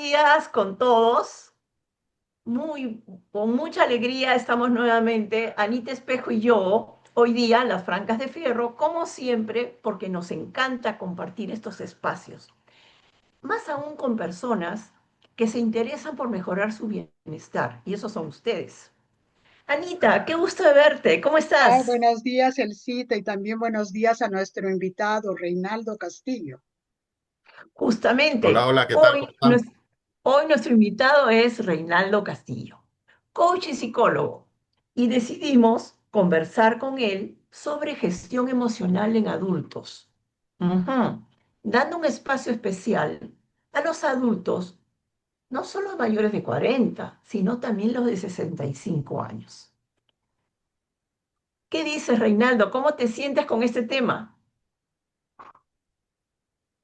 días con todos. Muy, con mucha alegría estamos nuevamente, Anita Espejo y yo, hoy día, las Francas de Fierro, como siempre, porque nos encanta compartir estos espacios, más aún con personas que se interesan por mejorar su bienestar, y esos son ustedes. Anita, qué gusto de verte, ¿cómo Ay, estás? buenos días, Elcita, y también buenos días a nuestro invitado, Reinaldo Castillo. Justamente, Hola, hola, ¿qué tal? ¿Cómo están? hoy nuestro invitado es Reinaldo Castillo, coach y psicólogo, y decidimos conversar con él sobre gestión emocional en adultos. Ujú. Dando un espacio especial a los adultos, no solo mayores de 40, sino también los de 65 años. ¿Qué dices, Reinaldo? ¿Cómo te sientes con este tema?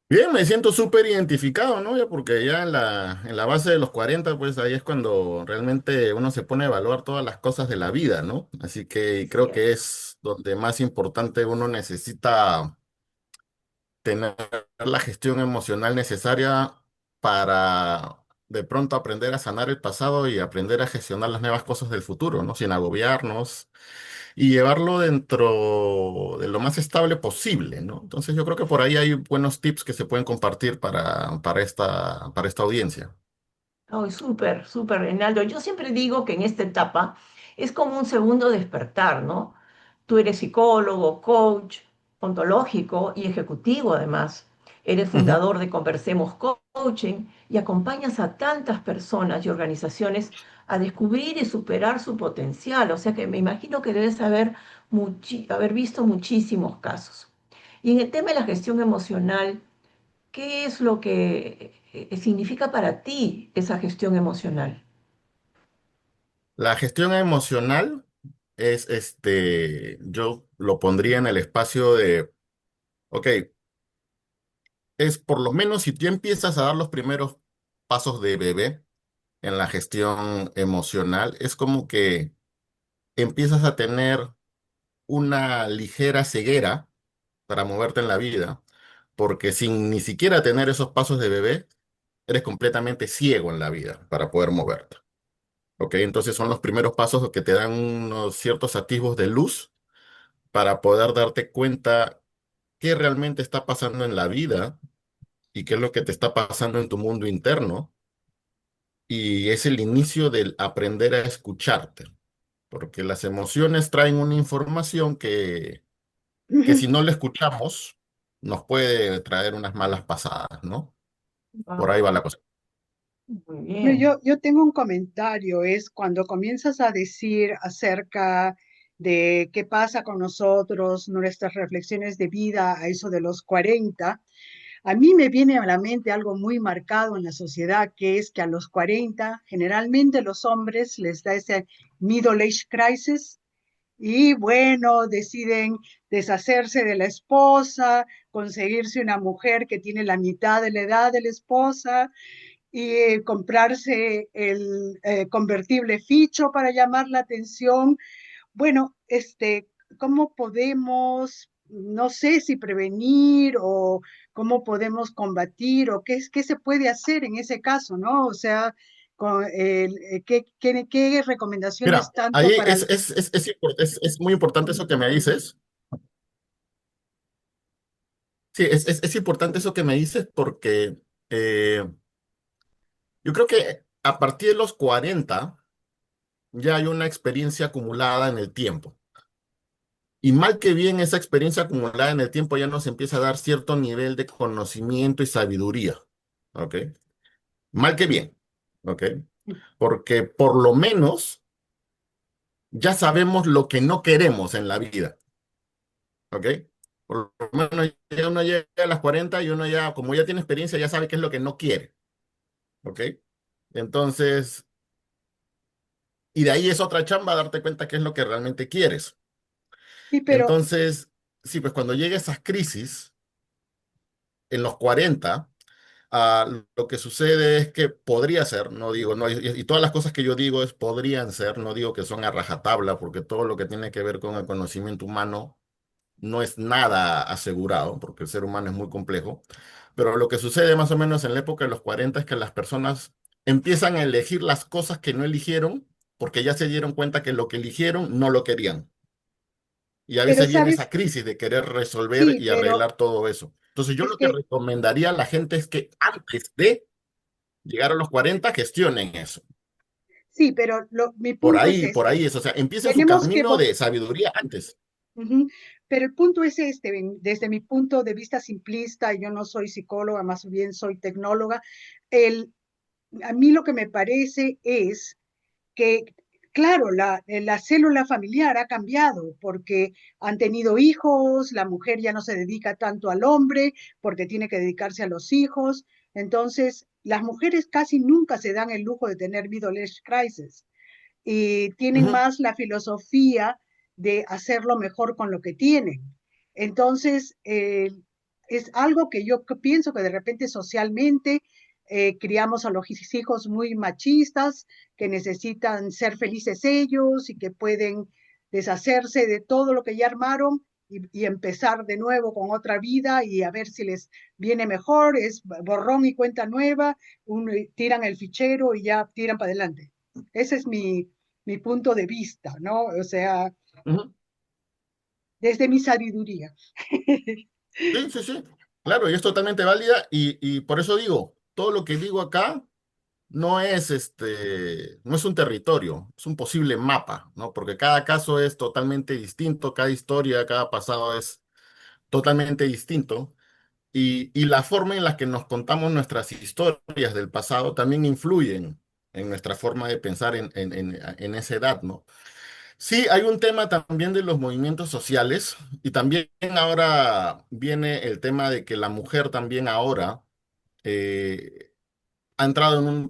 Bien, me siento súper identificado, ¿no? Ya porque ya en la base de los 40, pues ahí es cuando realmente uno se pone a evaluar todas las cosas de la vida, ¿no? Así que creo que Cierto. es donde más importante uno necesita tener la gestión emocional necesaria para de pronto aprender a sanar el pasado y aprender a gestionar las nuevas cosas del futuro, ¿no? Sin agobiarnos y llevarlo dentro de lo más estable posible, ¿no? Entonces yo creo que por ahí hay buenos tips que se pueden compartir para esta audiencia. Ay, súper, súper, Reinaldo. Yo siempre digo que en esta etapa es como un segundo despertar, ¿no? Tú eres psicólogo, coach, ontológico y ejecutivo además. Eres Ujú. fundador de Conversemos Coaching y acompañas a tantas personas y organizaciones a descubrir y superar su potencial. O sea que me imagino que debes haber visto muchísimos casos. Y en el tema de la gestión emocional, ¿qué es lo que significa para ti esa gestión emocional? La gestión emocional es, yo lo pondría en el espacio de, ok, es por lo menos si tú empiezas a dar los primeros pasos de bebé en la gestión emocional, es como que empiezas a tener una ligera ceguera para moverte en la vida, porque sin ni siquiera tener esos pasos de bebé, eres completamente ciego en la vida para poder moverte. ¿Ok? Entonces son los primeros pasos que te dan unos ciertos atisbos de luz para poder darte cuenta qué realmente está pasando en la vida y qué es lo que te está pasando en tu mundo interno. Y es el inicio del aprender a escucharte, porque las emociones traen una información que si no la escuchamos, nos puede traer unas malas pasadas, ¿no? Por ahí va Wow, la cosa. muy No, bien. yo tengo un comentario, es cuando comienzas a decir acerca de qué pasa con nosotros, nuestras reflexiones de vida a eso de los 40. A mí me viene a la mente algo muy marcado en la sociedad, que es que a los 40 generalmente los hombres les da ese middle age crisis y bueno, deciden deshacerse de la esposa, conseguirse una mujer que tiene la mitad de la edad de la esposa y comprarse el convertible ficho para llamar la atención. Bueno, ¿cómo podemos, no sé si prevenir o cómo podemos combatir o qué se puede hacer en ese caso, ¿no? O sea, ¿qué recomendaciones Mira, tanto ahí para... es muy importante eso que me dices. Sí, es importante eso que me dices porque eh, yo creo que a partir de los 40 ya hay una experiencia acumulada en el tiempo. Y mal que bien esa experiencia acumulada en el tiempo ya nos empieza a dar cierto nivel de conocimiento y sabiduría. ¿Ok? Mal que bien. ¿Ok? Porque por lo menos ya sabemos lo que no queremos en la vida. ¿Ok? Por lo menos ya uno llega a las 40 y uno ya, como ya tiene experiencia, ya sabe qué es lo que no quiere. ¿Ok? Entonces, y de ahí es otra chamba darte cuenta qué es lo que realmente quieres. Sí, pero Entonces, sí, pues cuando llega esas crisis en los 40, lo que sucede es que podría ser, no digo, no, y todas las cosas que yo digo es podrían ser, no digo que son a rajatabla, porque todo lo que tiene que ver con el conocimiento humano no es nada asegurado, porque el ser humano es muy complejo, Pero lo que sucede más o menos en la época de los 40 es que las personas empiezan a elegir las cosas que no eligieron porque ya se dieron cuenta que lo que eligieron no lo querían. Y a Pero veces viene esa sabes, crisis de querer resolver sí, y pero arreglar todo eso. Entonces yo es lo que que, recomendaría a la gente es que antes de llegar a los 40 gestionen eso. sí, pero mi punto es Por este. ahí es. O sea, empiecen su Tenemos que, camino de sabiduría antes. ujú. Pero el punto es este, desde mi punto de vista simplista, yo no soy psicóloga, más bien soy tecnóloga, el, a mí lo que me parece es que, claro, la célula familiar ha cambiado porque han tenido hijos, la mujer ya no se dedica tanto al hombre porque tiene que dedicarse a los hijos, entonces las mujeres casi nunca se dan el lujo de tener middle age crisis y tienen Ujú, más la filosofía de hacerlo mejor con lo que tienen. Entonces, es algo que yo pienso que de repente socialmente criamos a los hijos muy machistas, que necesitan ser felices ellos y que pueden deshacerse de todo lo que ya armaron y empezar de nuevo con otra vida y a ver si les viene mejor, es borrón y cuenta nueva, tiran el fichero y ya tiran para adelante. Ese es mi punto de vista, ¿no? O sea, ujú. desde mi sabiduría. Sí, sí, sí. Claro, y es totalmente válida y por eso digo, todo lo que digo acá no es un territorio, es un posible mapa, ¿no? Porque cada caso es totalmente distinto, cada historia, cada pasado es totalmente distinto. Y la forma en la que nos contamos nuestras historias del pasado también influyen en nuestra forma de pensar en esa edad, ¿no? Sí, hay un tema también de los movimientos sociales y también ahora viene el tema de que la mujer también ahora ha entrado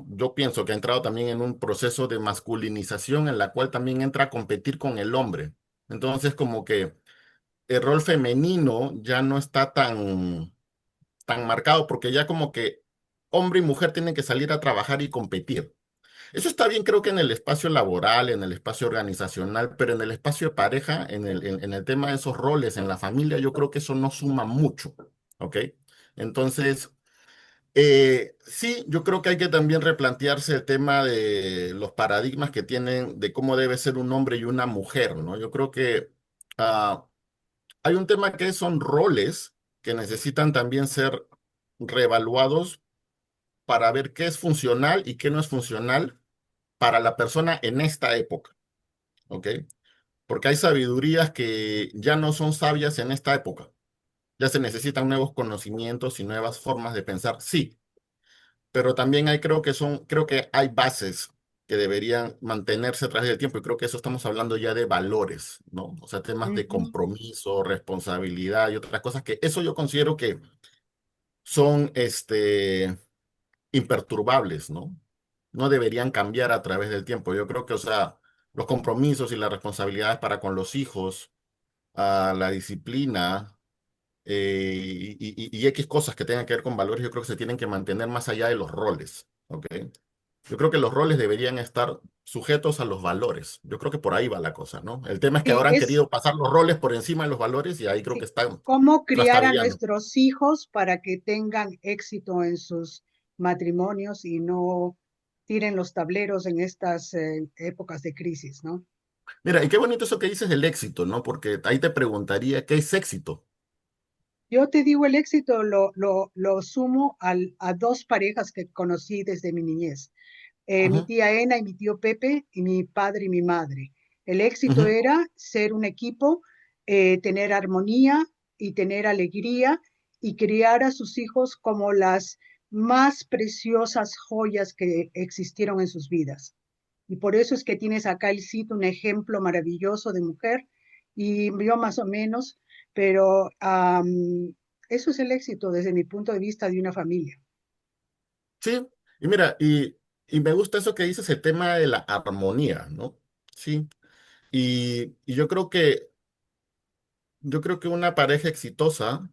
yo pienso que ha entrado también en un proceso de masculinización en la cual también entra a competir con el hombre. Entonces, como que el rol femenino ya no está tan marcado porque ya como que hombre y mujer tienen que salir a trabajar y competir. Eso está bien, creo que en el espacio laboral, en el espacio organizacional, pero en el espacio de pareja, en el tema de esos roles, en la familia, yo creo que eso no suma mucho, ¿ok? Entonces, sí, yo creo que hay que también replantearse el tema de los paradigmas que tienen de cómo debe ser un hombre y una mujer, ¿no? Yo creo que ah, hay un tema que son roles que necesitan también ser reevaluados para ver qué es funcional y qué no es funcional para la persona en esta época, ¿ok? Porque hay sabidurías que ya no son sabias en esta época. Ya se necesitan nuevos conocimientos y nuevas formas de pensar, sí, pero también creo que hay bases que deberían mantenerse a través del tiempo y creo que eso estamos hablando ya de valores, ¿no? O sea, temas de Ujú. compromiso, responsabilidad y otras cosas que eso yo considero que son, imperturbables, ¿no? No deberían cambiar a través del tiempo. Yo creo que, o sea, los compromisos y las responsabilidades para con los hijos, la disciplina y X cosas que tengan que ver con valores, yo creo que se tienen que mantener más allá de los roles, ¿ok? Yo creo que los roles deberían estar sujetos a los valores. Yo creo que por ahí va la cosa, ¿no? El tema es que Sí, ahora han es querido pasar los roles por encima de los valores y ahí creo que sí, están cómo criar a trastabillando. nuestros hijos para que tengan éxito en sus matrimonios y no tiren los tableros en estas épocas de crisis, ¿no? Mira, y qué bonito eso que dices del éxito, ¿no? Porque ahí te preguntaría, ¿qué es éxito? Yo te digo, el éxito lo sumo a dos parejas que conocí desde mi niñez. Mi Ujú, tía Ena y mi tío Pepe y mi padre y mi madre. El éxito ujú. era ser un equipo, tener armonía y tener alegría y criar a sus hijos como las más preciosas joyas que existieron en sus vidas. Y por eso es que tienes acá el sitio un ejemplo maravilloso de mujer y yo más o menos, pero eso es el éxito desde mi punto de vista de una familia. Sí, y mira, y me gusta eso que dices, el tema de la armonía, ¿no? Sí, y yo creo que una pareja exitosa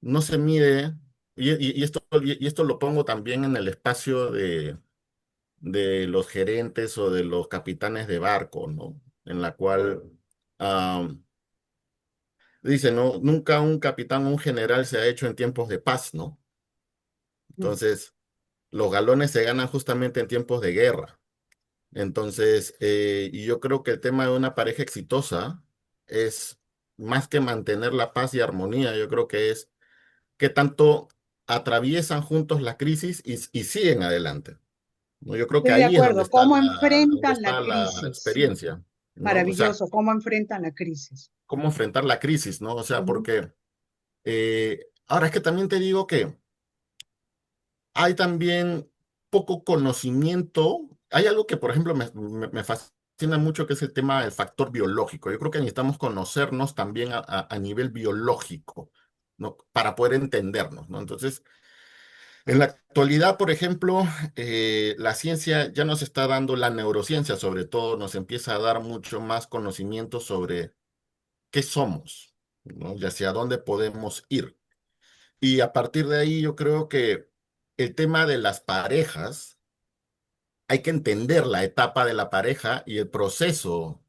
no se mide, y esto lo pongo también en el espacio de los gerentes o de los capitanes de barco, ¿no? En la cual Dice, no, nunca un capitán o un general se ha hecho en tiempos de paz, ¿no? Mm. Entonces, los galones se ganan justamente en tiempos de guerra. Entonces, y yo creo que el tema de una pareja exitosa es más que mantener la paz y armonía, yo creo que es qué tanto atraviesan juntos la crisis y siguen adelante, ¿no? Yo creo que Estoy de ahí es acuerdo. ¿Cómo donde enfrentan la está la crisis? experiencia, ¿no? O sea, Maravilloso. ¿Cómo enfrentan la crisis? cómo enfrentar la crisis, ¿no? O sea, Ujú. porque ahora es que también te digo que hay también poco conocimiento. Hay algo que, por ejemplo, me fascina mucho, que es el tema del factor biológico. Yo creo que necesitamos conocernos también a nivel biológico, ¿no? Para poder entendernos, ¿no? Entonces, en la actualidad, por ejemplo, la ciencia ya nos está dando, la neurociencia sobre todo, nos empieza a dar mucho más conocimiento sobre qué somos, ¿no? Y hacia dónde podemos ir. Y a partir de ahí yo creo que el tema de las parejas, hay que entender la etapa de la pareja y el proceso,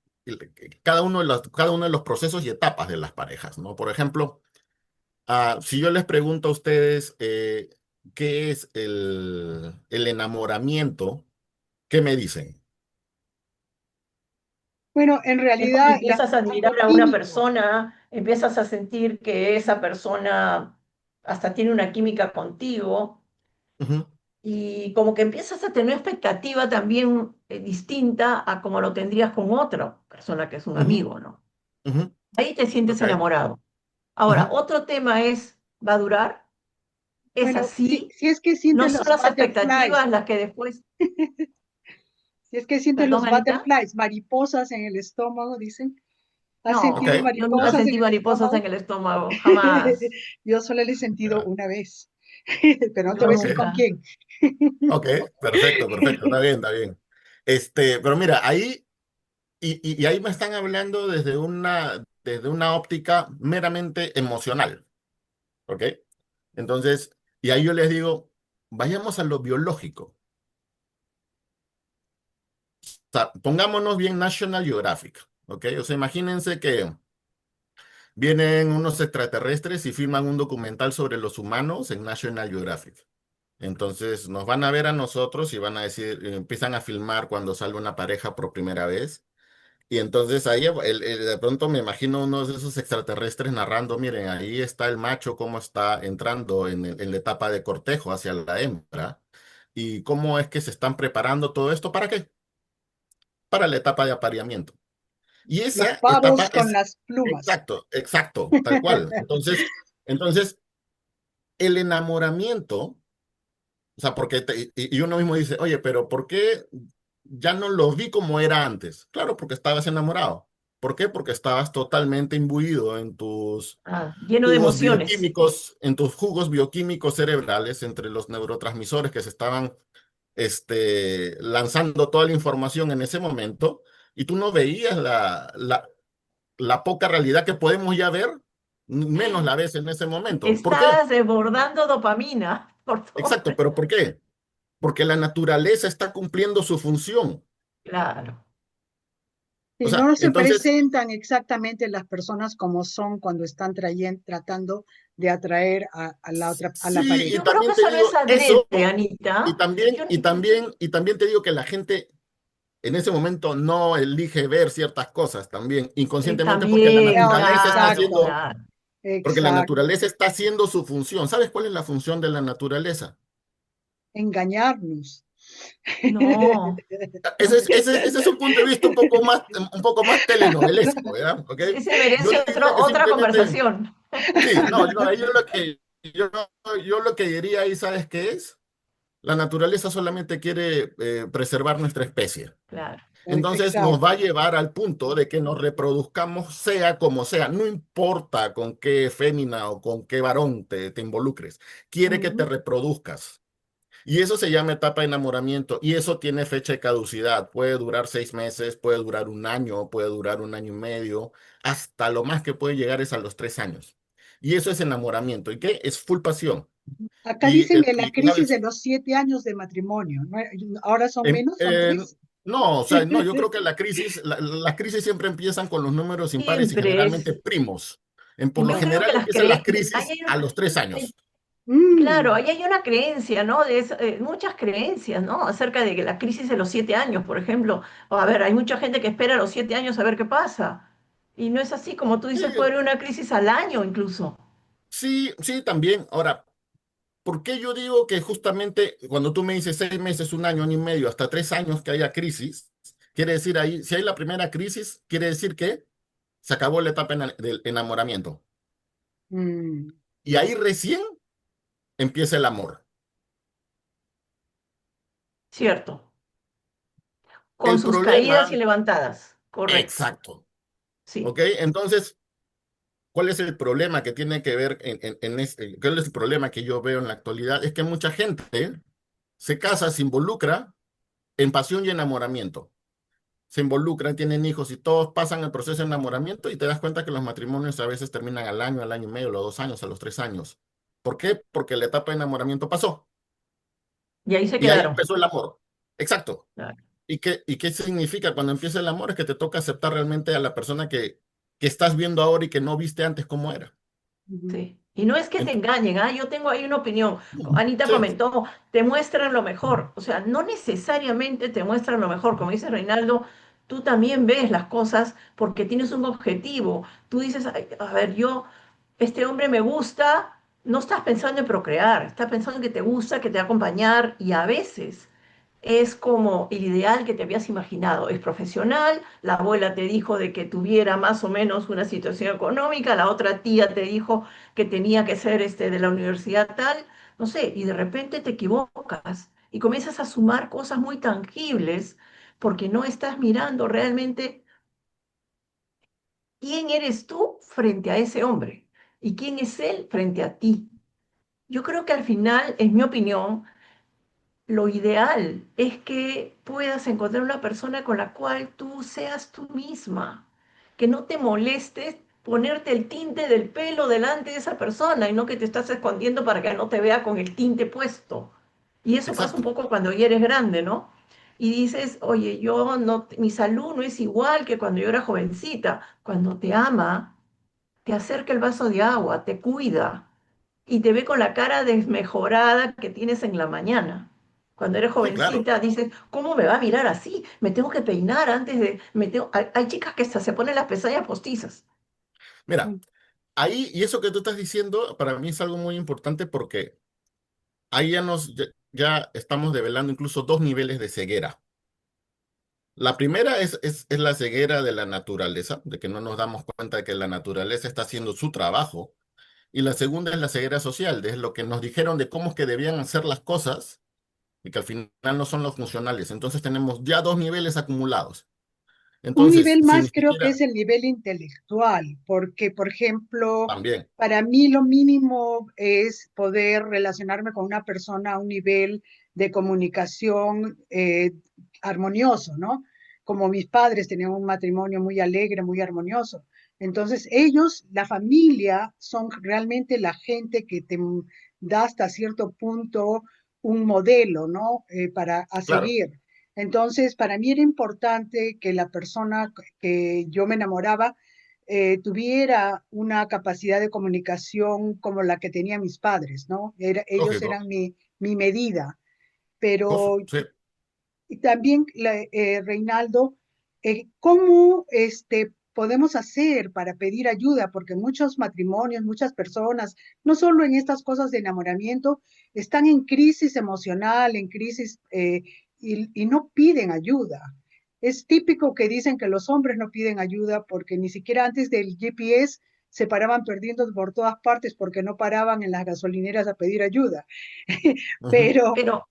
cada uno de los procesos y etapas de las parejas, ¿no? Por ejemplo, si yo les pregunto a ustedes qué es el enamoramiento, ¿qué me dicen? Bueno, en Es cuando realidad empiezas a algo admirar a una químico. persona, empiezas a sentir que esa persona hasta tiene una química contigo Ujú, y como que empiezas a tener expectativa también distinta a como lo tendrías con otra persona que es un ujú, amigo, ¿no? ujú, Ahí te sientes ok, enamorado. Ahora, ujú. otro tema es, ¿va a durar? ¿Es Bueno, si, así? si es que No sientes son los las butterflies, expectativas las que después, si es que sientes perdón, los Anita. butterflies, mariposas en el estómago, dicen. ¿Has Ok, sentido No, yo nunca mariposas en sentí el mariposas en estómago? el estómago, jamás. Yo solo le he sentido ya, una vez, pero no te Yo voy a decir con ok, nunca. quién. ok, perfecto, perfecto, está bien, está bien. Pero mira, ahí, y ahí me están hablando desde una óptica meramente emocional, ¿ok? Entonces, y ahí yo les digo, vayamos a lo biológico. O sea, pongámonos bien National Geographic, ¿ok? O sea, imagínense que vienen unos extraterrestres y filman un documental sobre los humanos en National Geographic. Entonces nos van a ver a nosotros y van a decir, empiezan a filmar cuando sale una pareja por primera vez. Y entonces ahí de pronto me imagino uno de esos extraterrestres narrando, miren, ahí está el macho, cómo está entrando en la etapa de cortejo hacia la hembra. Y cómo es que se están preparando todo esto, ¿para qué? Para la etapa de apareamiento. Y Los esa etapa pavos con es, las plumas. exacto, exacto, tal cual. Entonces, el enamoramiento. O sea, porque y uno mismo dice, oye, pero ¿por qué ya no lo vi como era antes? Claro, porque estabas enamorado. ¿Por qué? Porque estabas totalmente imbuido en tus Ah, lleno de jugos emociones. bioquímicos, en tus jugos bioquímicos cerebrales, entre los neurotransmisores que se estaban lanzando toda la información en ese momento, y tú no veías la poca realidad que podemos ya ver, menos la ves en ese momento. ¿Por qué? Estás desbordando dopamina por todo. Exacto, pero ¿por qué? Porque la naturaleza está cumpliendo su función. Claro. O Y sea, no se entonces, presentan exactamente las personas como son cuando están tratando de atraer a la otra, a la sí, y pareja. Yo creo que también te eso no es digo eso, adrede, Anita. Yo, y también te digo que la gente en ese momento no elige ver ciertas cosas también, inconscientemente también, Ah, claro, exacto, claro. porque la exacto. naturaleza está haciendo su función. ¿Sabes cuál es la función de la naturaleza? Engañarnos. No, Ese es un punto de vista un poco más telenovelesco, ¿verdad? ¿Ok? ese Yo merece te diría que otra simplemente, conversación. sí, no, yo, yo lo que diría ahí, ¿sabes qué es? La naturaleza solamente quiere preservar nuestra especie. Claro. Entonces nos va a Exacto. llevar al punto de que nos reproduzcamos sea como sea, no importa con qué fémina o con qué varón te involucres, quiere que te Ujú. reproduzcas. Y eso se llama etapa de enamoramiento y eso tiene fecha de caducidad. Puede durar 6 meses, puede durar un año, puede durar un año y medio, hasta lo más que puede llegar es a los 3 años. Y eso es enamoramiento. ¿Y qué? Es full pasión. Acá Y, dicen el, en la y crisis sabes, de los 7 años de matrimonio, ¿no? Ahora son En- menos, son en- 3. no, o sea, no, yo creo que las crisis siempre empiezan con los números impares y Siempre generalmente es, primos. Por Y lo yo creo que general las empiezan las creencias, crisis a los 3 años. Mm, claro, ahí hay una creencia, ¿no? Muchas creencias, ¿no? Acerca de que la crisis de los 7 años, por ejemplo. O, a ver, hay mucha gente que espera a los 7 años a ver qué pasa. Y no es así, como tú Sí, dices, puede haber una crisis al año incluso. sí, sí, también. Ahora, ¿por qué yo digo que justamente cuando tú me dices 6 meses, un año y medio, hasta 3 años que haya crisis? Quiere decir ahí, si hay la primera crisis, quiere decir que se acabó la etapa del enamoramiento. mm, Y ahí recién empieza el amor. Cierto. Con El sus caídas y problema, levantadas. Correcto. exacto, ¿ok? Sí. Entonces, ¿cuál es el problema que tiene que ver cuál es el problema que yo veo en la actualidad? Es que mucha gente se casa, se involucra en pasión y enamoramiento. Se involucran, tienen hijos y todos pasan el proceso de enamoramiento y te das cuenta que los matrimonios a veces terminan al año y medio, a los 2 años, a los 3 años. ¿Por qué? Porque la etapa de enamoramiento pasó Y ahí se y ahí quedaron. empezó el amor. Exacto. Claro. ¿Y qué significa cuando empieza el amor? Es que te toca aceptar realmente a la persona que estás viendo ahora y que no viste antes cómo era. ujú, Sí. Y no es que te Ent- engañen, ¿ah? Yo tengo ahí una opinión. Anita sí, comentó, te muestran lo mejor. O sea, no necesariamente te muestran lo mejor. Como dice Reinaldo, tú también ves las cosas porque tienes un objetivo. Tú dices, "Ay, a ver, este hombre me gusta", no estás pensando en procrear, estás pensando en que te gusta, que te va a acompañar y a veces es como el ideal que te habías imaginado. Es profesional, la abuela te dijo de que tuviera más o menos una situación económica, la otra tía te dijo que tenía que ser de la universidad tal, no sé, y de repente te equivocas y comienzas a sumar cosas muy tangibles porque no estás mirando realmente quién eres tú frente a ese hombre y quién es él frente a ti. Yo creo que al final, en mi opinión, lo ideal es que puedas encontrar una persona con la cual tú seas tú misma, que no te molestes ponerte el tinte del pelo delante de esa persona y no que te estás escondiendo para que no te vea con el tinte puesto. Y eso pasa un exacto. poco cuando ya eres grande, ¿no? Y dices, oye, yo no, mi salud no es igual que cuando yo era jovencita. Cuando te ama, te acerca el vaso de agua, te cuida y te ve con la cara desmejorada que tienes en la mañana. Cuando eres Sí, claro. jovencita dices, ¿cómo me va a mirar así? Me tengo que peinar antes de... Hay chicas que hasta se ponen las pestañas postizas. Mira, ahí, y eso que tú estás diciendo, para mí es algo muy importante porque ahí ya estamos develando incluso dos niveles de ceguera. La primera es la ceguera de la naturaleza, de que no nos damos cuenta de que la naturaleza está haciendo su trabajo. Y la segunda es la ceguera social, de lo que nos dijeron de cómo es que debían hacer las cosas y que al final no son los funcionales. Entonces tenemos ya dos niveles acumulados. Un Entonces, nivel si más ni creo que siquiera, es el nivel intelectual, porque, por ejemplo, también, para mí lo mínimo es poder relacionarme con una persona a un nivel de comunicación armonioso, ¿no? Como mis padres tenían un matrimonio muy alegre, muy armonioso. Entonces, ellos, la familia, son realmente la gente que te da hasta cierto punto un modelo, ¿no? Para a claro, seguir. Entonces, para mí era importante que la persona que yo me enamoraba tuviera una capacidad de comunicación como la que tenían mis padres, ¿no? Ellos lógico, eran mi medida. Pero sí. y también, Reinaldo, ¿cómo podemos hacer para pedir ayuda? Porque muchos matrimonios, muchas personas, no solo en estas cosas de enamoramiento, están en crisis emocional, en crisis y no piden ayuda. Es típico que dicen que los hombres no piden ayuda porque ni siquiera antes del GPS se paraban perdiendo por todas partes porque no paraban en las gasolineras a pedir ayuda. Ujú. Pero, Pero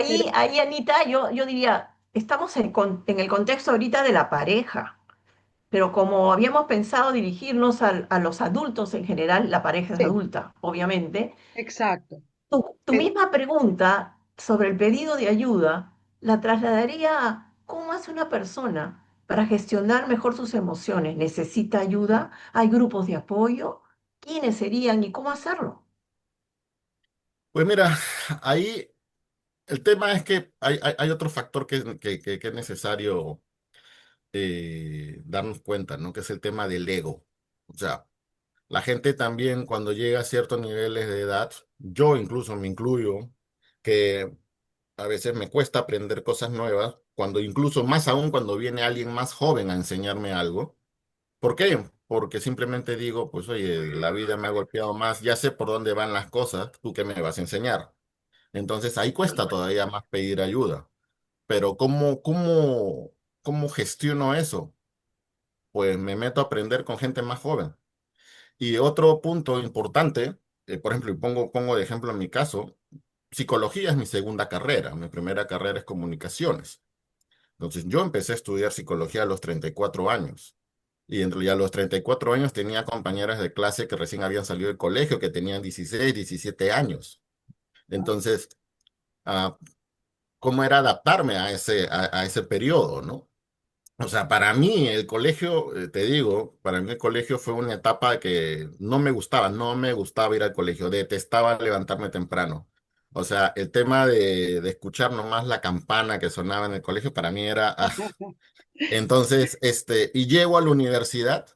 pero ahí Anita, yo diría, estamos en el contexto ahorita de la pareja, pero como habíamos pensado dirigirnos a los adultos en general, la pareja es sí, adulta, obviamente. exacto. Tu Eh, misma pregunta sobre el pedido de ayuda la trasladaría a cómo hace una persona para gestionar mejor sus emociones. ¿Necesita ayuda? ¿Hay grupos de apoyo? ¿Quiénes serían y cómo hacerlo? Pues mira, ahí el tema es que hay otro factor que es necesario darnos cuenta, ¿no? Que es el tema del ego. O sea, La gente también cuando llega a ciertos niveles de edad, yo incluso me incluyo, que a veces me cuesta aprender cosas nuevas, cuando incluso más aún cuando viene alguien más joven a enseñarme algo. ¿Por qué? Porque simplemente digo, pues oye, la vida me ha golpeado más, ya sé por dónde van las cosas, ¿tú qué me vas a enseñar? Entonces ahí Tal cuesta cual. todavía más pedir ayuda. Pero ¿cómo gestiono eso? Pues me meto a aprender con gente más joven. Y otro punto importante, por ejemplo, y pongo de ejemplo en mi caso, psicología es mi segunda carrera, mi primera carrera es comunicaciones. Entonces yo empecé a estudiar psicología a los 34 años. Y a los 34 años tenía compañeras de clase que recién habían salido del colegio, que tenían 16, 17 años. Entonces, ah, ¿cómo era adaptarme a ese periodo, ¿no? O sea, para mí el colegio, te digo, para mí el colegio fue una etapa que no me gustaba ir al colegio, detestaba levantarme temprano. O sea, el tema de escuchar nomás la campana que sonaba en el colegio para mí era... Entonces, y llego a la universidad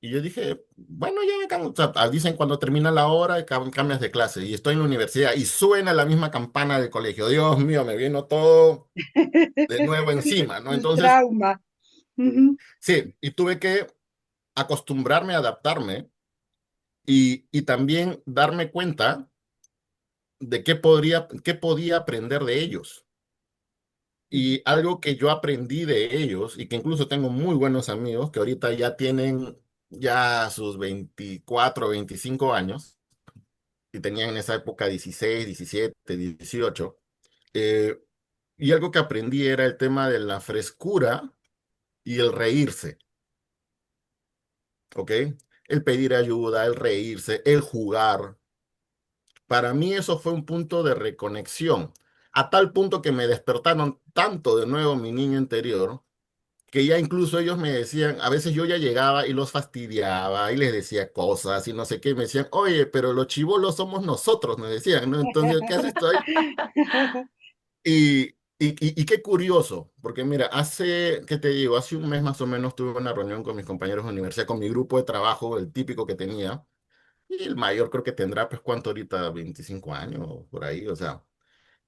y yo dije, bueno, ya me o sea, dicen cuando termina la hora, cambias de clase y estoy en la universidad y suena la misma campana del colegio. Dios mío, me vino todo de nuevo encima, ¿no? El Entonces, trauma. Ujú, sí, y tuve que acostumbrarme, adaptarme y también darme cuenta de qué podía aprender de ellos. ujú, Y algo que yo aprendí de ellos y que incluso tengo muy buenos amigos que ahorita ya tienen ya sus 24 25 años y tenían en esa época 16 17 18 eh, y algo que aprendí era el tema de la frescura y el reírse, ¿ok? El pedir ayuda, el reírse, el jugar. Para mí eso fue un punto de reconexión, a tal punto que me despertaron tanto de nuevo mi niño interior, que ya incluso ellos me decían, a veces yo ya llegaba y los fastidiaba y les decía cosas y no sé qué, y me decían, oye, pero los chibolos somos nosotros, me decían, ¿no? Entonces, ¿qué haces tú ahí? Y qué curioso, porque mira, ¿qué te digo? Hace un mes más o menos tuve una reunión con mis compañeros de universidad, con mi grupo de trabajo, el típico que tenía. Y el mayor creo que tendrá, pues, ¿cuánto ahorita? 25 años, por ahí, o sea,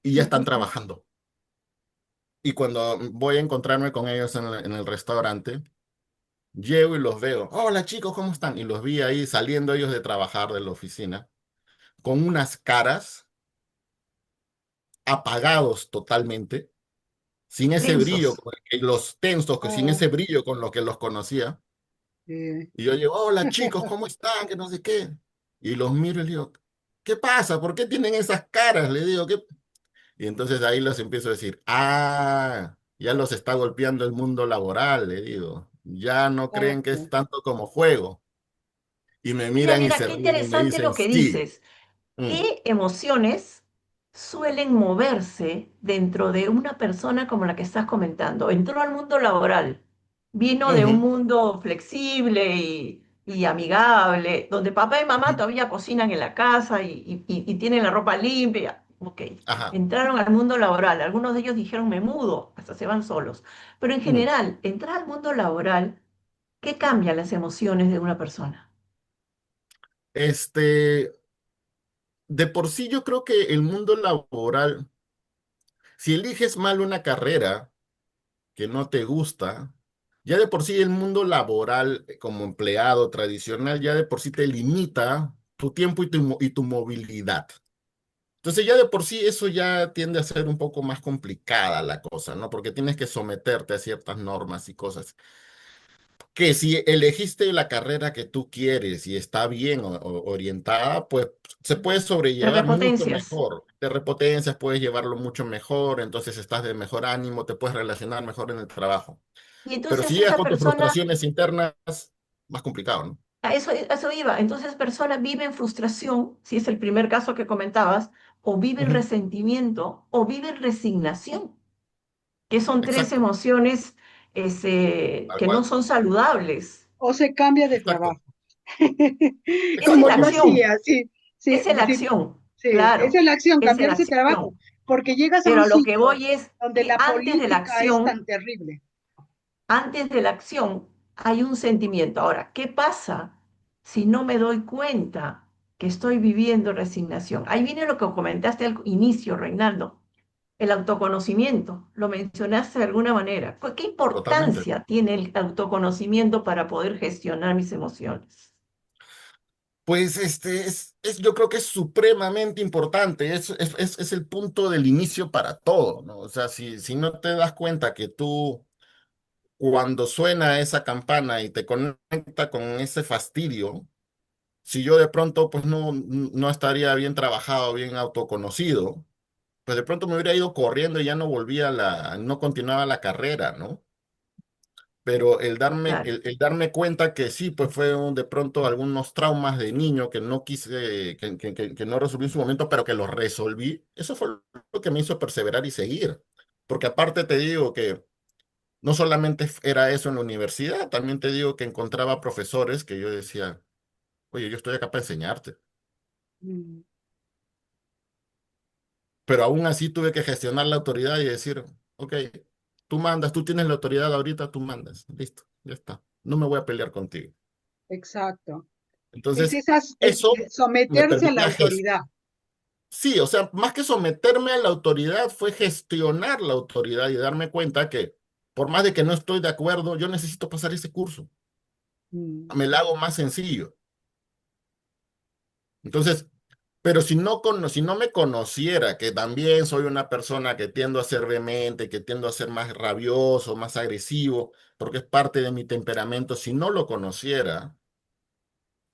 y ya están trabajando. Y cuando voy a encontrarme con ellos en el restaurante, llego y los veo. Hola chicos, ¿cómo están? Y los vi ahí saliendo ellos de trabajar de la oficina, con unas caras apagados totalmente, sin ese brillo, Tensos. con el los tensos, que sin Oh, ese brillo con lo que los conocía. eh. Y yo digo, hola chicos, ¿cómo están? Que no sé qué. Y los miro y les digo, ¿qué pasa? ¿Por qué tienen esas caras? Le digo, ¿qué? Y entonces ahí los empiezo a decir, ya los está golpeando el mundo laboral, le digo. Ya no creen que es Exacto. tanto como juego. Y me Mira, miran y mira, se qué ríen y me interesante dicen, lo que sí. dices. Mm, ¿Qué emociones suelen moverse dentro de una persona como la que estás comentando? Entró al mundo laboral, vino de un ujú, mundo flexible y amigable, donde papá y mamá ujú, todavía cocinan en la casa y tienen la ropa limpia. Ok, ajá. entraron al mundo laboral. Algunos de ellos dijeron, me mudo, hasta se van solos. Pero en Mm. general, entrar al mundo laboral, ¿qué cambian las emociones de una persona? Este, de por sí yo creo que el mundo laboral, si eliges mal una carrera que no te gusta, ya de por sí el mundo laboral como empleado tradicional, ya de por sí te limita tu tiempo y tu movilidad. Entonces ya de por sí eso ya tiende a ser un poco más complicada la cosa, ¿no? Porque tienes que someterte a ciertas normas y cosas. Que si elegiste la carrera que tú quieres y está bien orientada, pues se puede De sobrellevar mucho repotencias. mejor. De repotencias puedes llevarlo mucho mejor, entonces estás de mejor ánimo, te puedes relacionar mejor en el trabajo. Y Pero si entonces llegas esa con tus persona, frustraciones internas, más complicado, ¿no? a eso iba, entonces esa persona vive en frustración, si es el primer caso que comentabas, o vive en Ujú, resentimiento, o vive en resignación, que son tres exacto, emociones tal que no cual. son saludables. O se cambia de Exacto, trabajo. Esa es Como exacto. la yo acción, hacía, sí, sí, esa es la sí, acción, sí. Esa claro, es la acción, esa es la cambiarse de trabajo, acción. porque llegas a Pero un a lo que sitio voy es donde que la política es tan antes terrible. de la acción hay un sentimiento. Ahora, ¿qué pasa? si no me doy cuenta que estoy viviendo resignación? Ahí viene lo que comentaste al inicio, Reinaldo, el autoconocimiento. Lo mencionaste de alguna manera. ¿Qué Totalmente. importancia tiene el autoconocimiento para poder gestionar mis emociones? Pues yo creo que es supremamente importante, es el punto del inicio para todo, ¿no? O sea, si no te das cuenta que tú, cuando suena esa campana y te conecta con ese fastidio, si yo de pronto pues no estaría bien trabajado, bien autoconocido, pues de pronto me hubiera ido corriendo y ya no volvía no continuaba la carrera, ¿no? Pero Claro, el darme cuenta que sí, pues fue de pronto algunos traumas de niño que no quise, que no resolví en su momento, pero que los resolví, eso fue lo que me hizo perseverar y seguir. Porque aparte te digo que no solamente era eso en la universidad, también te digo que encontraba profesores que yo decía, oye, yo estoy acá para enseñarte. Mm, Pero aún así tuve que gestionar la autoridad y decir, ok, tú mandas, tú tienes la autoridad ahorita, tú mandas, listo, ya está. No me voy a pelear contigo. exacto. Es Entonces, esas, eso me someterse a la permitía autoridad. sí, o sea, más que someterme a la autoridad, fue gestionar la autoridad y darme cuenta que por más de que no estoy de acuerdo, yo necesito pasar ese curso. Mm, Me la hago más sencillo. Entonces, pero si no me conociera, que también soy una persona que tiendo a ser vehemente, que tiendo a ser más rabioso, más agresivo, porque es parte de mi temperamento, si no lo conociera,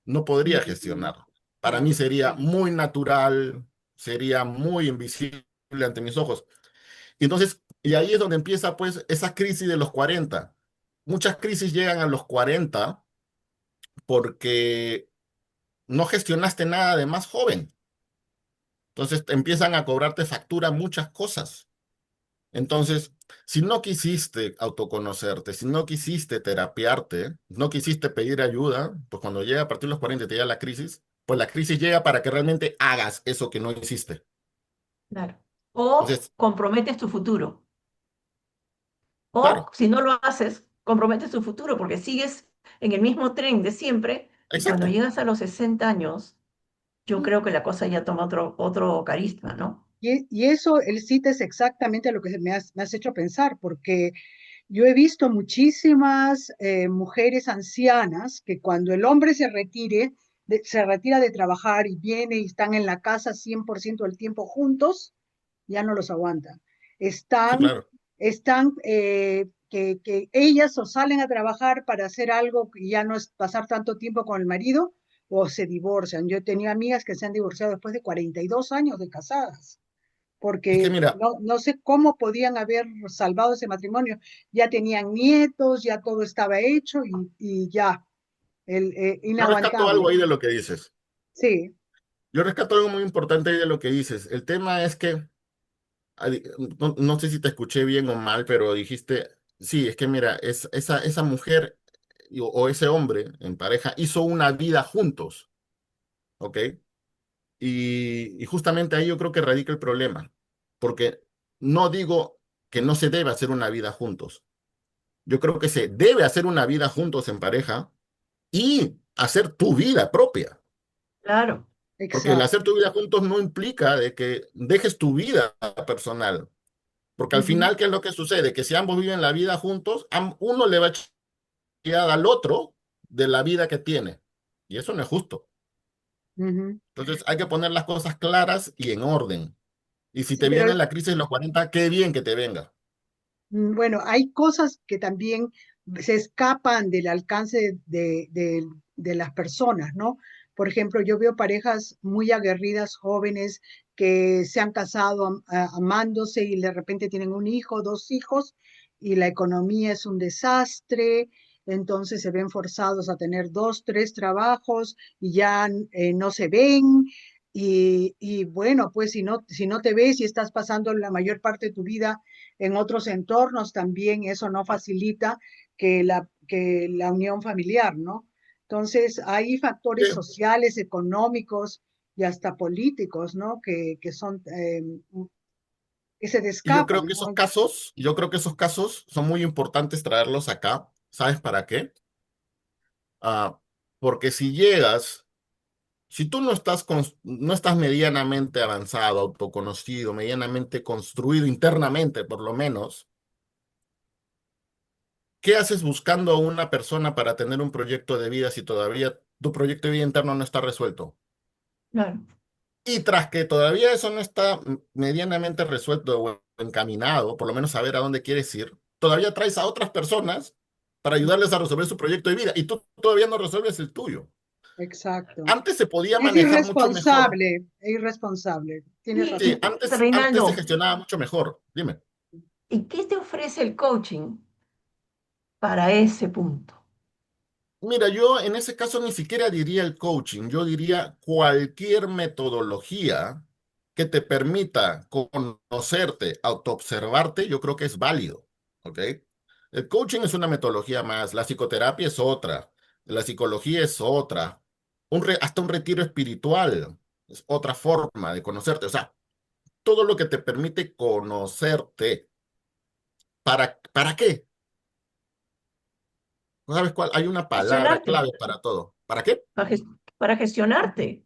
no podría mm, gestionarlo. Para mí claro, sería muy natural, sería muy invisible ante mis ojos. Y entonces, y ahí es donde empieza pues esa crisis de los 40. Muchas crisis llegan a los 40 porque no gestionaste nada de más joven. Entonces te empiezan a cobrarte factura muchas cosas. Entonces, si no quisiste autoconocerte, si no quisiste terapiarte, no quisiste pedir ayuda, pues cuando llega a partir de los 40 y te llega la crisis, pues la crisis llega para que realmente hagas eso que no hiciste. claro. O Entonces, comprometes tu futuro. O claro, si no lo haces, comprometes tu futuro porque sigues en el mismo tren de siempre y cuando exacto. llegas a los 60 años, yo creo que la cosa ya toma otro carisma, ¿no? y eso, el CIT es exactamente lo que me has hecho pensar, porque yo he visto muchísimas mujeres ancianas que cuando el hombre se retire, se retira de trabajar y viene y están en la casa 100% del tiempo juntos, ya no los aguantan. Sí, Están, claro. están que ellas o salen a trabajar para hacer algo y ya no es pasar tanto tiempo con el marido o se divorcian. Yo he tenido amigas que se han divorciado después de 42 años de casadas Es que porque mira, no sé cómo podían haber salvado ese matrimonio. Ya tenían nietos, ya todo estaba hecho y ya, yo rescato inaguantable. algo ahí de lo que dices. Sí. Yo rescato algo muy importante ahí de lo que dices. El tema es que, no sé si te escuché bien o mal, pero dijiste, sí, es que mira, esa mujer o ese hombre en pareja hizo una vida juntos, ¿ok? Y justamente ahí yo creo que radica el problema, porque no digo que no se debe hacer una vida juntos. Yo creo que se debe hacer una vida juntos en pareja y hacer tu vida propia. Claro. Porque el hacer Exacto. tu vida juntos no implica de que dejes tu vida personal. Porque al Ujú, final, ¿qué es lo que sucede? Que si ambos viven la vida juntos, uno le va a echar al otro de la vida que tiene. Y eso no es justo. ujú. Entonces hay que poner las cosas claras y en orden. Y si Sí, te pero viene la crisis de los 40, qué bien que te venga. bueno, hay cosas que también se escapan del alcance de las personas, ¿no? Por ejemplo, yo veo parejas muy aguerridas, jóvenes, que se han casado amándose y de repente tienen un hijo, dos hijos, y la economía es un desastre, entonces se ven forzados a tener dos, tres trabajos y ya no se ven. Y bueno, pues si no te ves y estás pasando la mayor parte de tu vida en otros entornos también eso no facilita que la unión familiar, ¿no? Entonces, hay factores Sí. sociales, económicos y hasta políticos, ¿no? Que son, que se te Y yo creo escapan, que esos ¿no? casos, yo creo que esos casos son muy importantes traerlos acá. ¿Sabes para qué? Porque si tú no estás medianamente avanzado, autoconocido, medianamente construido internamente, por lo menos, ¿qué haces buscando a una persona para tener un proyecto de vida si todavía tu proyecto de vida interno no está resuelto? Claro. Y tras que todavía eso no está medianamente resuelto o encaminado, por lo menos saber a dónde quieres ir, todavía traes a otras personas para ayudarles a resolver su proyecto de vida y tú todavía no resuelves el tuyo. Exacto. Antes se podía Es manejar mucho mejor. irresponsable, es irresponsable. Tienes Sí, razón. antes se Reinaldo, gestionaba mucho mejor. Dime. ¿y qué te ofrece el coaching para ese punto? Mira, yo en ese caso ni siquiera diría el coaching, yo diría cualquier metodología que te permita conocerte, autoobservarte, yo creo que es válido, ¿ok? El coaching es una metodología más, la psicoterapia es otra, la psicología es otra, hasta un retiro espiritual es otra forma de conocerte, o sea, todo lo que te permite conocerte. ¿Para qué? ¿No sabes cuál? Hay una palabra Gestionarte, clave para todo. ¿Para qué? para gestionarte.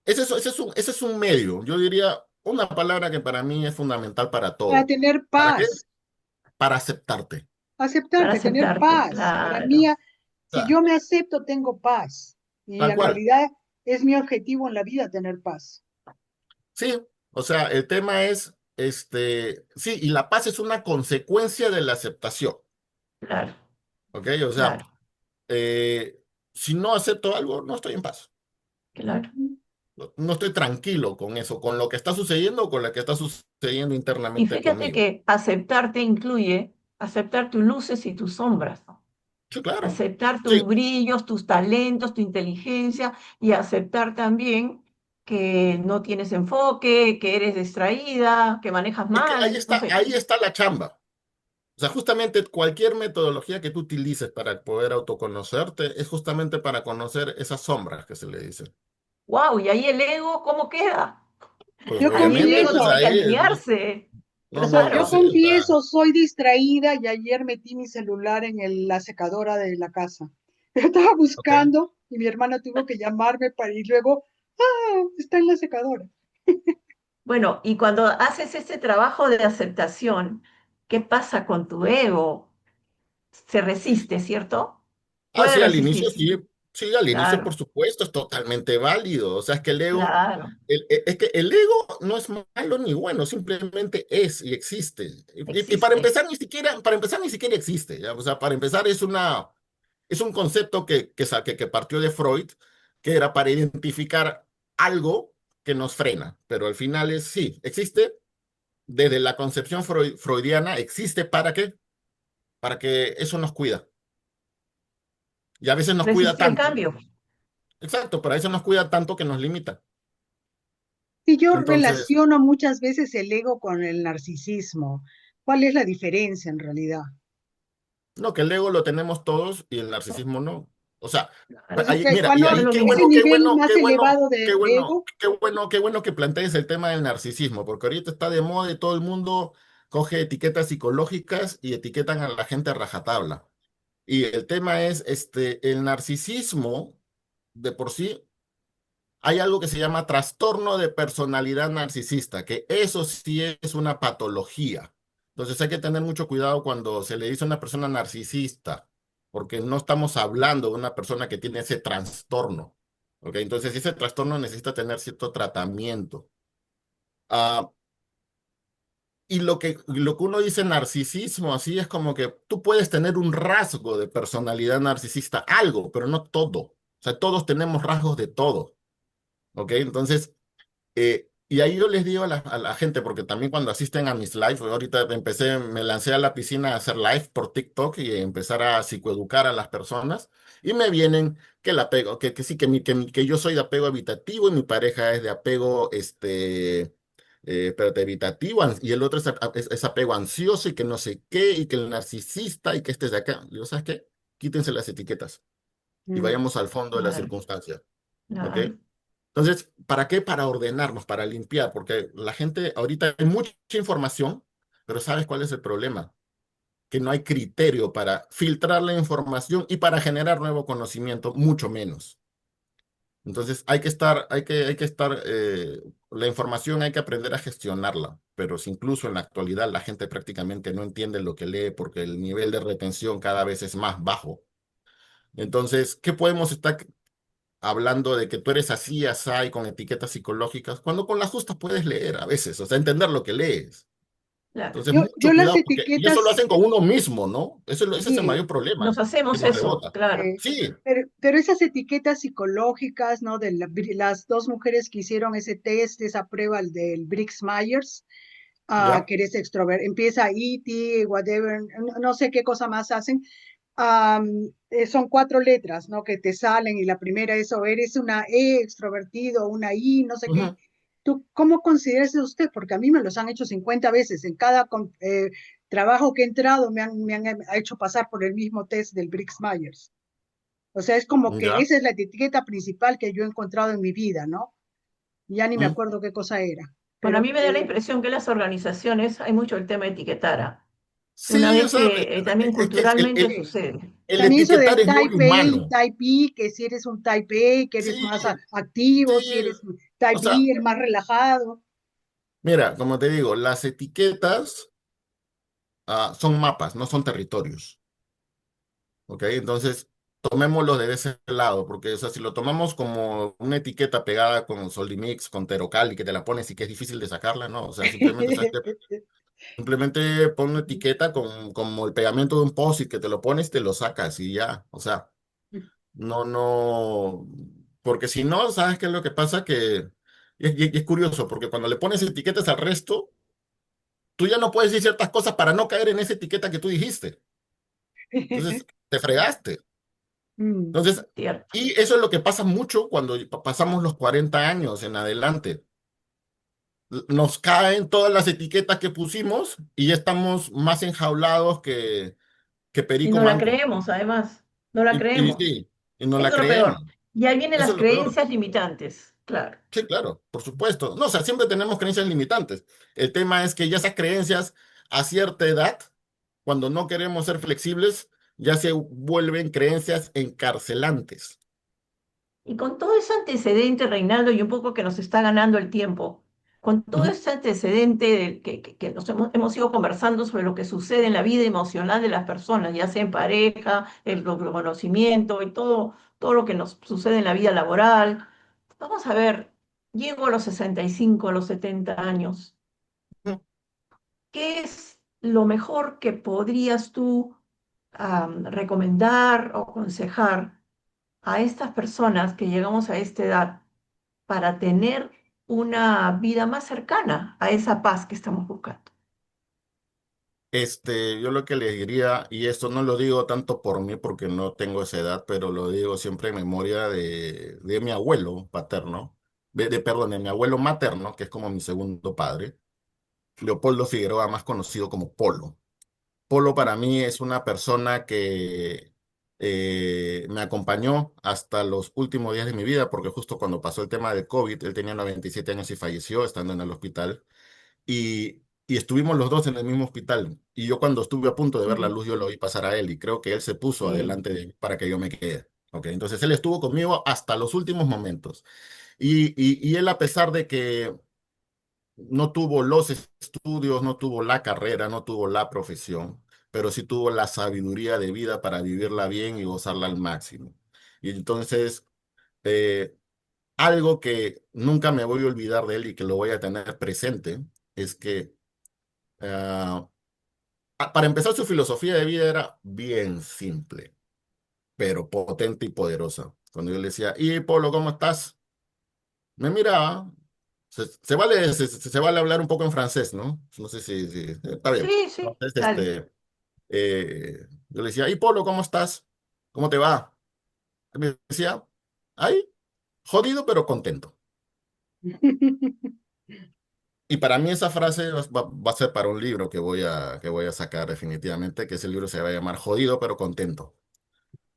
Ese es un medio. Yo diría una palabra que para mí es fundamental para Para todo. tener ¿Para qué? paz, Para aceptarte. Para aceptarte, tener aceptarte, paz. Para mí, claro. O si sea, yo me acepto, tengo paz. Y tal en cual. realidad es mi objetivo en la vida tener paz. Sí, o sea, el tema es, sí, y la paz es una consecuencia de la aceptación. Claro, ¿Ok? O sea, claro, eh, si no acepto algo, no estoy en paz. claro. No estoy tranquilo con eso, con lo que está sucediendo o con lo que está sucediendo Y internamente fíjate conmigo. que aceptarte incluye aceptar tus luces y tus sombras, ¿no? Sí, claro. Aceptar Sí, tus brillos, tus talentos, tu inteligencia y aceptar también que no tienes enfoque, que eres distraída, que manejas es que mal, no sé. ahí está la chamba. O sea, justamente cualquier metodología que tú utilices para poder autoconocerte es justamente para conocer esas sombras que se le dicen. ¡Wow! ¿Y ahí el ego cómo queda? Pues Yo Ahí el obviamente, ego pues tiene confieso, que ahí, alinearse. no, no, yo pues Claro. sí, o sea, confieso, soy distraída y ayer metí mi celular en la secadora de la casa. Yo estaba ok. buscando y mi hermana tuvo que llamarme para ir luego, está en la secadora. Bueno, y cuando haces este trabajo de aceptación, ¿qué pasa con tu ego? Se resiste, ¿cierto? Ah, Puede sí, al inicio resistirse. sí, sí, al inicio por Claro, supuesto es totalmente válido. O sea, es que el ego, claro. es que el ego no es malo ni bueno, simplemente es y existe. Y Existe. para empezar ni siquiera existe, ¿ya? O sea, para empezar es un concepto que partió de Freud, que era para identificar algo que nos frena, pero al final sí, existe desde la concepción freudiana, existe para que eso nos cuida. Y a veces nos cuida Resistir el tanto, cambio. exacto, pero a veces nos cuida tanto que nos limita. Y yo Entonces, relaciono muchas veces el ego con el narcisismo. ¿Cuál es la diferencia en realidad? no, que el ego lo tenemos todos y el narcisismo no. O sea, Entonces, ahí, mira, y No es ahí lo ese mismo. nivel más elevado de ego, qué bueno que plantees el tema del narcisismo, porque ahorita está de moda y todo el mundo coge etiquetas psicológicas y etiquetan a la gente a rajatabla. Y el tema es, el narcisismo de por sí, hay algo que se llama trastorno de personalidad narcisista, que eso sí es una patología. Entonces hay que tener mucho cuidado cuando se le dice a una persona narcisista, porque no estamos hablando de una persona que tiene ese trastorno. ¿Ok? Entonces ese trastorno necesita tener cierto tratamiento. Ah, y lo que uno dice narcisismo, así es como que tú puedes tener un rasgo de personalidad narcisista, algo, pero no todo. O sea, todos tenemos rasgos de todo. ¿Ok? Entonces, y ahí yo les digo a la gente, porque también cuando asisten a mis live, ahorita me lancé a la piscina a hacer live por TikTok y empezar a psicoeducar a las personas, y me vienen que el apego, que sí, que yo soy de apego evitativo y mi pareja es de apego, pero de evitativo, y el otro es apego ansioso y que no sé qué, y que el narcisista y que este es de acá. Digo, ¿sabes qué? Quítense las etiquetas y mm, vayamos al fondo de la Claro, circunstancia. ¿Ok? claro. Entonces, ¿para qué? Para ordenarnos, para limpiar, porque la gente, ahorita hay mucha información, pero ¿sabes cuál es el problema? que no hay criterio para filtrar la información y para generar nuevo conocimiento, mucho menos. Entonces la información hay que aprender a gestionarla, pero si incluso en la actualidad la gente prácticamente no entiende lo que lee porque el nivel de retención cada vez es más bajo. Entonces, ¿qué podemos estar hablando de que tú eres así, así, con etiquetas psicológicas, cuando con las justas puedes leer a veces, o sea, entender lo que lees? Claro. Entonces, Yo mucho las cuidado, porque, y eso lo etiquetas, hacen con uno mismo, ¿no? Ese es el sí, mayor problema, Nos que hacemos nos eso, rebota. claro. eh, Sí, pero esas etiquetas psicológicas, ¿no? De las dos mujeres que hicieron ese test, esa prueba del Briggs-Myers, ya. que eres extrovertido, empieza E.T., whatever, no sé qué cosa más hacen. Son cuatro letras, ¿no? Que te salen y la primera es o eres una E extrovertido, una I, no sé qué. Ujú. ¿Tú cómo consideras usted? Porque a mí me los han hecho 50 veces. En cada trabajo que he entrado me han hecho pasar por el mismo test del Briggs-Myers. O sea, es como que Ya. esa es la etiqueta principal que yo he encontrado en mi vida, ¿no? Ya ni me Mm. acuerdo qué cosa era. Bueno, a Pero mí me da la impresión que en las organizaciones hay mucho el tema de etiquetar. Una Sí, o vez sea, que también es que culturalmente sí. sucede. el También eso etiquetar del es muy type A y humano. type E, que si eres un type A, que eres Sí, más activo, si sí. eres un O type sea, E, el más relajado. mira, como te digo, las etiquetas son mapas, no son territorios. ¿Ok? Entonces, tomémoslo de ese lado, porque o sea, si lo tomamos como una etiqueta pegada con Soldimix, con Terocal y que te la pones y que es difícil de sacarla, ¿no? O sea, simplemente, ¿sabes qué? Simplemente pon una etiqueta como el pegamento de un post-it que te lo pones, te lo sacas y ya. O sea, no, porque si no, ¿sabes qué es lo que pasa? Y es curioso, porque cuando le pones etiquetas al resto, tú ya no puedes decir ciertas cosas para no caer en esa etiqueta que tú dijiste. Entonces, te fregaste. Mm. Entonces, Cierto. y eso es lo que pasa mucho cuando pasamos los 40 años en adelante. Nos caen todas las etiquetas que pusimos y ya estamos más enjaulados que Y perico no la manco. creemos, además. No la Y creemos. sí, y no Eso la es lo creemos. peor. Y ahí vienen Eso las es lo peor. creencias limitantes, claro. Sí, claro, por supuesto. No, o sea, siempre tenemos creencias limitantes. El tema es que ya esas creencias a cierta edad, cuando no queremos ser flexibles, ya se vuelven creencias encarcelantes. Y con todo ese antecedente, Reinaldo, y un poco que nos está ganando el tiempo, con todo Ujú, ese antecedente que nos hemos ido conversando sobre lo que sucede en la vida emocional de las personas, ya sea en pareja, el conocimiento y todo lo que nos sucede en la vida laboral. Vamos a ver, llego a los 65, a los 70 años. ujú. ¿Qué es lo mejor que podrías tú recomendar o aconsejar a estas personas que llegamos a esta edad para tener una vida más cercana a esa paz que estamos buscando? Yo lo que les diría, y esto no lo digo tanto por mí porque no tengo esa edad, pero lo digo siempre en memoria de mi abuelo paterno, perdón, de mi abuelo materno, que es como mi segundo padre, Leopoldo Figueroa, más conocido como Polo. Polo para mí es una persona que me acompañó hasta los últimos días de mi vida, porque justo cuando pasó el tema del COVID, él tenía 97 años y falleció estando en el hospital y estuvimos los dos en el mismo hospital. Y yo cuando estuve a punto de ver la Mm, luz, yo lo vi pasar a él y creo que él se puso sí. adelante de mí para que yo me quede. ¿Ok? Entonces él estuvo conmigo hasta los últimos momentos. Y él, a pesar de que no tuvo los estudios, no tuvo la carrera, no tuvo la profesión, pero sí tuvo la sabiduría de vida para vivirla bien y gozarla al máximo. Y entonces, eh, algo que nunca me voy a olvidar de él y que lo voy a tener presente es que ah, para empezar, su filosofía de vida era bien simple, pero potente y poderosa. Cuando yo le decía, ¿y Polo, cómo estás? Me miraba. Se vale, se vale hablar un poco en francés, ¿no? No sé si está bien. Sí, sí, Entonces, dale. yo le decía, ¿y Polo, cómo estás? ¿Cómo te va? Y me decía, ay, jodido, pero contento. Y para mí esa frase va a ser para un libro que voy a sacar definitivamente, que ese libro se va a llamar Jodido, pero contento.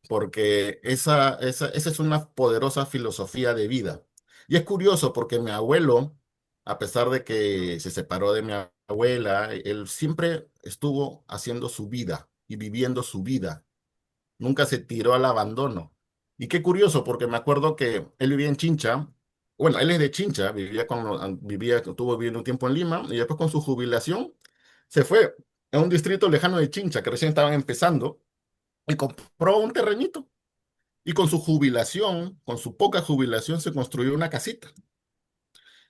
Porque esa es una poderosa filosofía de vida. Y es curioso porque mi abuelo, a pesar de que se separó de mi abuela, él siempre estuvo haciendo su vida y viviendo su vida. Nunca se tiró al abandono. Y qué curioso, porque me acuerdo que él vivía en Chincha. Bueno, él es de Chincha, estuvo viviendo un tiempo en Lima y después con su jubilación se fue a un distrito lejano de Chincha, que recién estaban empezando, y compró un terrenito. Y con su jubilación, con su poca jubilación, se construyó una casita.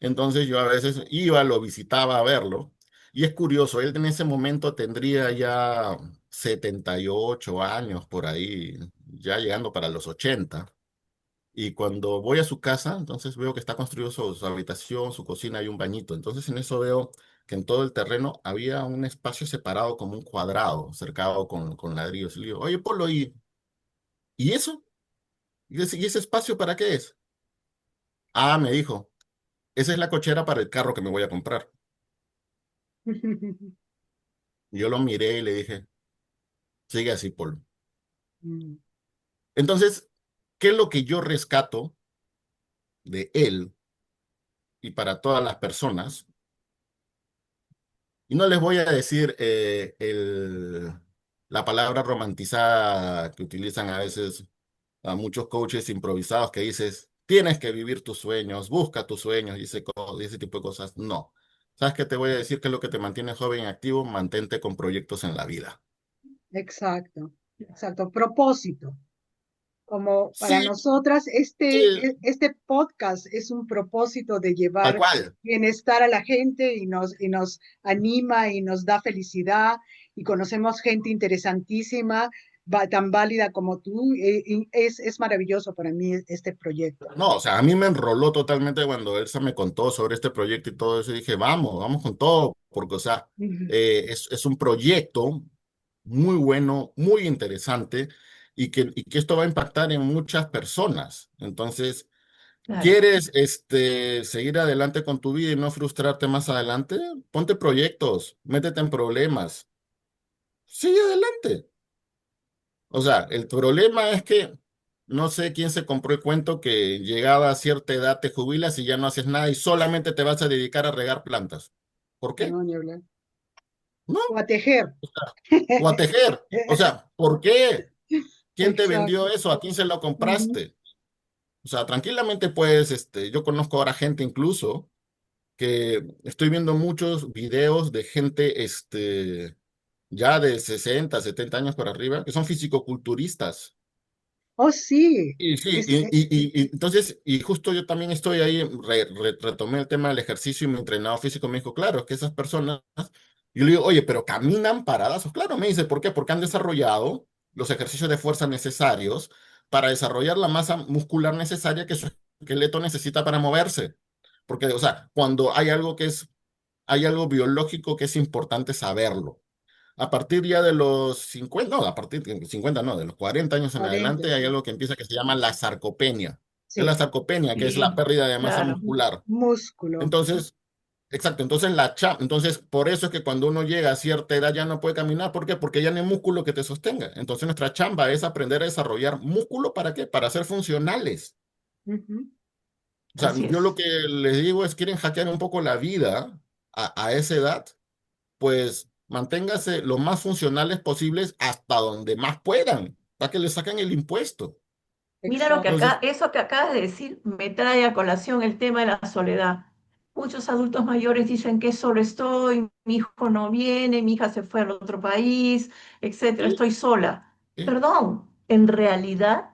Entonces yo a veces iba, lo visitaba a verlo. Y es curioso, él en ese momento tendría ya 78 años por ahí, ya llegando para los 80. Y cuando voy a su casa, entonces veo que está construido su habitación, su cocina y un bañito. Entonces en eso veo que en todo el terreno había un espacio separado como un cuadrado, cercado con ladrillos. Y le digo, oye, Polo, ¿y eso? ¿Y ese espacio para qué es? Ah, me dijo, esa es la cochera para el carro que me voy a comprar. Y yo lo miré y le dije, sigue así, Polo. Mm. Entonces, ¿qué es lo que yo rescato de él y para todas las personas? Y no les voy a decir la palabra romantizada que utilizan a veces a muchos coaches improvisados que dices, tienes que vivir tus sueños, busca tus sueños y ese tipo de cosas. No. ¿Sabes qué te voy a decir? Que es lo que te mantiene joven y activo, mantente con proyectos en la vida. Exacto, exacto. Propósito. Como para Sí, nosotras, sí, este podcast es un propósito de tal llevar cual. bienestar a la gente y nos anima y nos da felicidad y conocemos gente interesantísima, tan válida como tú. Y es maravilloso para mí este proyecto. No, o sea, a mí me enroló totalmente cuando Elsa me contó sobre este proyecto y todo eso. Y dije, vamos, vamos con todo, porque, o sea, Ujú. es un proyecto muy bueno, muy interesante y que esto va a impactar en muchas personas. Entonces, Claro, ¿quieres seguir adelante con tu vida y no frustrarte más adelante? Ponte proyectos, métete en problemas, sigue adelante. O sea, el problema es que no sé quién se compró el cuento que llegada a cierta edad te jubilas y ya no haces nada y solamente te vas a dedicar a regar plantas. ¿Por qué? No, ni hablar. ¿No? O a tejer. O a tejer. O sea, ¿por qué? ¿Quién te vendió Exacto. eso? ¿A quién se lo Ujú. compraste? O sea, tranquilamente puedes, yo conozco ahora gente incluso que estoy viendo muchos videos de gente, ya de 60, 70 años para arriba, que son fisicoculturistas. Oh, sí. Y sí, Es, y entonces, y justo yo también estoy ahí, retomé el tema del ejercicio y mi entrenador físico me dijo, claro, es que esas personas, yo le digo, oye, pero caminan paradas. Pues claro, me dice, ¿por qué? Porque han desarrollado los ejercicios de fuerza necesarios para desarrollar la masa muscular necesaria que su esqueleto necesita para moverse. Porque, o sea, cuando hay algo biológico que es importante saberlo. A partir ya de los 50, no, a partir de 50, no, de los 40 años en 40, adelante hay sí. algo que empieza que se llama la sarcopenia. ¿Qué es la Sí. sarcopenia? Que es la sí, pérdida de masa claro. muscular. Músculo. Entonces, exacto, entonces por eso es que cuando uno llega a cierta edad ya no puede caminar. ¿Por qué? Porque ya no hay músculo que te sostenga. Entonces nuestra chamba es aprender a desarrollar músculo. ¿Para qué? Para ser funcionales. Ujú. O sea, Así yo lo es. que les digo es, quieren hackear un poco la vida a esa edad, pues manténgase lo más funcionales posibles hasta donde más puedan, para que le saquen el impuesto. Mira lo que Exacto. Entonces, acá, eso que acabas de decir me trae a colación el tema de la soledad. Muchos adultos mayores dicen que solo estoy, mi hijo no viene, mi hija se fue al otro país, etcétera, sí, estoy sola. sí, Perdón, en realidad,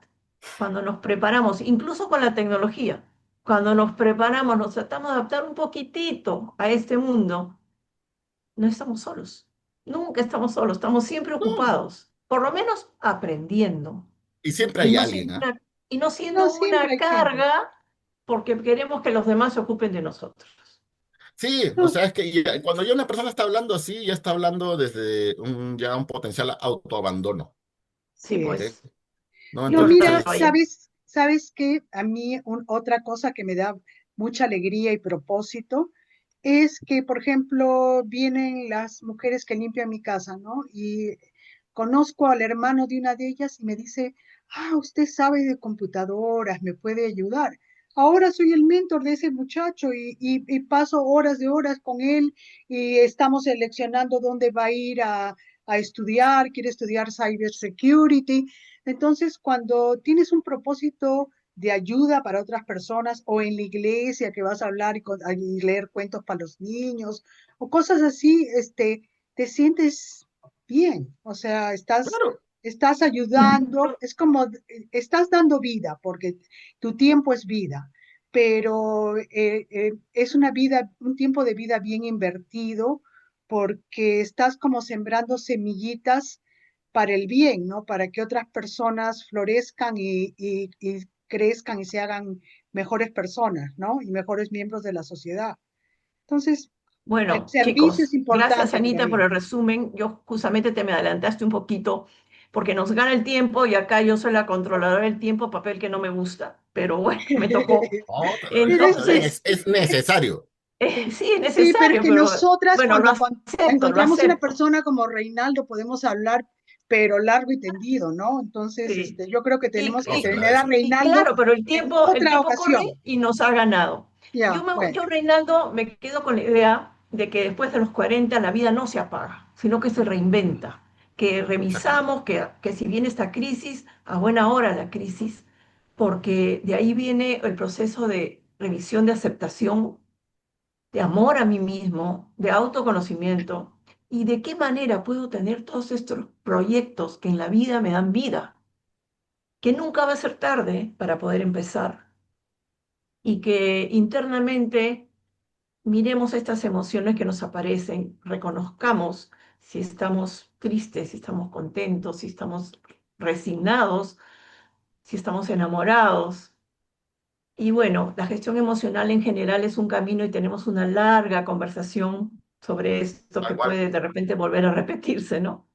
cuando nos preparamos, incluso con la tecnología, cuando nos preparamos, nos tratamos de adaptar un poquitito a este mundo, no estamos solos. Nunca estamos solos, estamos siempre no, ocupados, por lo menos aprendiendo y siempre y hay no alguien, siendo ¿ah? y no No, siendo siempre una hay gente. carga porque queremos que los demás se ocupen de nosotros. Sí, o No, sea, es que cuando ya una persona está hablando así, ya está hablando desde ya un potencial autoabandono, Sí, sí ¿ok? es. pues, ¿No? No, yo lo he estado mira, Entonces, ahí. ¿sabes qué? A mí otra cosa que me da mucha alegría y propósito es que, por ejemplo, vienen las mujeres que limpian mi casa, ¿no? Y conozco al hermano de una de ellas y me dice, ah, usted sabe de computadoras, me puede ayudar. ahora soy el mentor de ese muchacho y paso horas de horas con él y estamos seleccionando dónde va a ir a estudiar, quiere estudiar cybersecurity. Entonces, cuando tienes un propósito de ayuda para otras personas o en la iglesia que vas a hablar y leer cuentos para los niños o cosas así, te sientes bien, o sea, Claro, estás ayudando, es como estás dando vida, porque tu tiempo es vida, pero es una vida, un tiempo de vida bien invertido, porque estás como sembrando semillitas para el bien, ¿no? Para que otras personas florezcan y crezcan y se hagan mejores personas, ¿no? Y mejores miembros de la sociedad. Entonces, el Bueno, servicio es chicos, gracias importante para Anita por mí. el resumen. Yo justamente te me adelantaste un poquito porque nos gana el tiempo y acá yo soy la controladora del tiempo, papel que no me gusta, pero bueno, me tocó. no, Pero está bien, Entonces, es necesario. sí es sí, pero es necesario, que pero nosotras bueno, lo cuando acepto, lo encontramos una acepto. persona como Reinaldo podemos hablar, pero largo y tendido, ¿no? Entonces, Sí. yo creo que Y, tenemos que No, se tener a agradece. y Reinaldo claro, pero en el otra tiempo corre ocasión. y nos ha ganado. Ya, bueno. Yo, Reinaldo, me quedo con la idea de que después de los 40 la vida no se apaga, sino que se reinventa, que Exactamente. revisamos, que si viene esta crisis, a buena hora la crisis, porque de ahí viene el proceso de revisión de aceptación, de amor a mí mismo, de autoconocimiento, y de qué manera puedo tener todos estos proyectos que en la vida me dan vida, que nunca va a ser tarde para poder empezar y que internamente miremos estas emociones que nos aparecen, reconozcamos si estamos tristes, si estamos contentos, si estamos resignados, si estamos enamorados. Y bueno, la gestión emocional en general es un camino y tenemos una larga conversación sobre esto Tal que cual. puede de repente volver a repetirse, ¿no?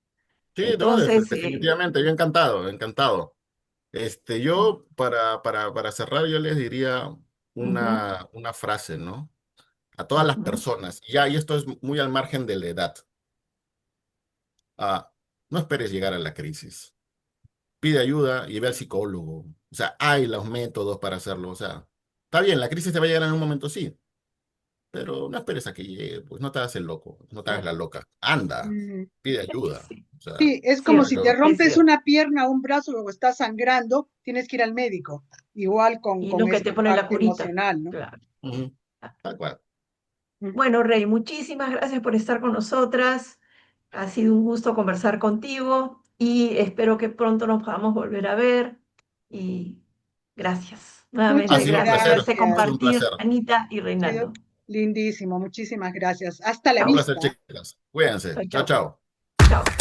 Sí, no, Entonces, definitivamente, yo encantado, encantado. oh, Yo para cerrar, yo les diría ujú, una frase, ¿no? A todas las ujú. personas, ya, y esto es muy al margen de la edad. No esperes llegar a la crisis. Pide ayuda y ve al psicólogo. O sea, hay los métodos para hacerlo. O sea, está bien, la crisis te va a llegar en un momento, sí, pero no esperes a que llegue, pues no te hagas el loco, no te hagas la Claro. loca. Anda, Mm, pide ayuda. Sí, O sea, sí, es como si te cierto, es rompes cierto. una pierna o un brazo o estás sangrando, tienes que ir al médico. Igual Y con no que esta te pone la parte curita. emocional, ¿no? Claro. ujú, tal cual. Mm. Bueno, Rey, muchísimas gracias por estar con nosotras. Ha sido un gusto conversar contigo y espero que pronto nos podamos volver a ver. Y gracias, Ha Muchas nuevamente sido un gracias por placer, este ha sido gracias. un placer. compartir, Anita y Ha sido Reinaldo. lindísimo. Muchísimas gracias. Hasta la Un placer, vista. chicas. Cuídense. Chao, Chao, chao. chao. Chao.